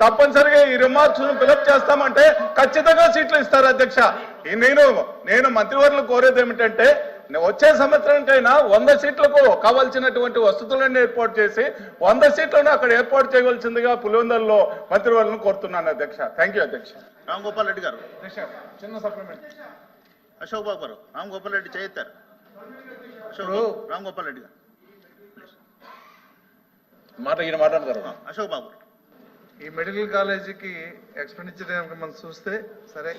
తప్పనిసరిగా ఈ remarks fill up చేస్తామంటే ఖచ్చితంగా సీట్లు ఇస్తారు అధ్యక్ష. నేను మంత్రివర్యులు కోరేది ఏమిటంటే వచ్చే సంవత్సరానికైనా 100 సీట్లకు కావాల్సినటువంటి వసతులను ఏర్పాటు చేసి 100 సీట్లను అక్కడ ఏర్పాటు చేయవలసిందిగా పులివెందులలో మంత్రివర్యులను కోరుతున్నాను అధ్యక్ష. థ్యాంక్ యూ అధ్యక్ష. రామ్ గోపాల్ రెడ్డి గారు చిన్న సప్లిమెంట్. అశోక్ బాబు గారు రామ్ గోపాల్ రెడ్డి చేయిస్తారు. రామ్ గోపాల్ రెడ్డి గారు మాట్లాడతారు. అశోక్ బాబు ఈ మెడికల్ కాలేజీకి ఎక్స్పెండిచర్ మనం చూస్తే సరే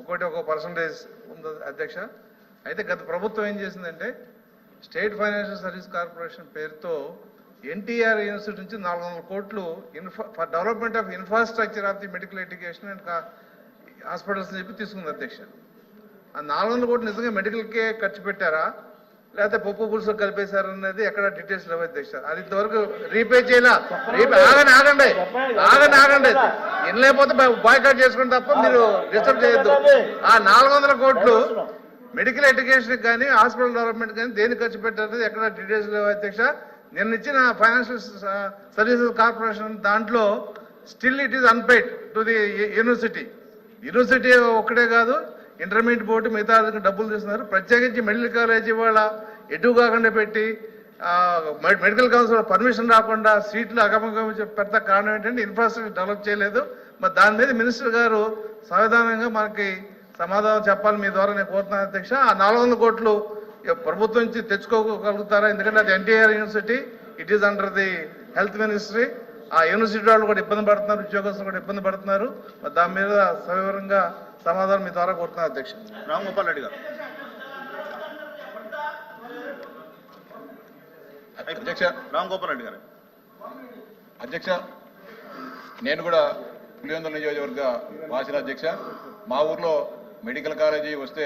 ఒక పర్సంటేజ్ ఉంది అధ్యక్ష. అయితే గత ప్రభుత్వం ఏం చేసిందంటే స్టేట్ ఫైనాన్షియల్ సర్వీస్ కార్పొరేషన్ పేరుతో ఎన్టీఆర్ యూనివర్సిటీ నుంచి 400 కోట్లు for development of infrastructure of the medical education and hospitals చెప్పి తీసుకుంది అధ్యక్ష. ఆ 400 కోట్లు నిజంగా మెడికల్కే ఖర్చు పెట్టారా లేకపోతే పప్పు పులుసు కలిపేశారనేది ఎక్కడ డీటెయిల్స్ లేవు అధ్యక్ష. అది ఇంతవరకు రీపే చేయాల. ఆగండి ఏం లేకపోతే బాయ్కాట్ చేసుకుని తప్ప మీరు డిస్టర్బ్ చేయొద్దు. ఆ 400 కోట్లు మెడికల్ ఎడ్యుకేషన్ కానీ హాస్పిటల్ డెవలప్మెంట్ కానీ దేనికి ఖర్చు పెట్టారనేది ఎక్కడ డీటెయిల్స్ లేవు అధ్యక్ష. నిన్న ఇచ్చిన ఫైనాన్షియల్ సర్వీసెస్ కార్పొరేషన్ దాంట్లో still it is unpaid to the university. University ఒక్కటే కాదు, ఇంటర్మీడియట్ బోర్డు మిగతా డబ్బులు తీస్తున్నారు. ప్రత్యేకించి మెడికల్ కాలేజీ వాళ్ళ ఎటు కాకుండా పెట్టి మెడికల్ కౌన్సిల్ పర్మిషన్ రాకుండా సీట్లు అగమగం పెడతా కారణం ఏంటంటే ఇన్ఫ్రాస్ట్రక్చర్ డెవలప్ చేయలేదు. మరి దాని మీద మినిస్టర్ గారు సావధానంగా మనకి సమాధానం చెప్పాలి. మీ ద్వారా నేను కోరుతున్నాను అధ్యక్ష. ఆ 400 కోట్లు ప్రభుత్వం నుంచి తెచ్చుకోగలుగుతారా? ఎందుకంటే అది NTR university, it is under the health ministry. ఆ యూనివర్సిటీ వాళ్ళు కూడా ఇబ్బంది పడుతున్నారు, ఉద్యోగస్తులు కూడా ఇబ్బంది పడుతున్నారు. మరి దాని మీద సవివరంగా సమాధానం మీ ద్వారా కోరుతున్నారు అధ్యక్ష. రామ్ గోపాల్ రెడ్డి గారు అధ్యక్ష. రామ్ గోపాల్ రెడ్డి గారు అధ్యక్ష, నేను కూడా పులివెందుల నియోజకవర్గ వాసిన అధ్యక్ష. మా ఊర్లో మెడికల్ కాలేజీ వస్తే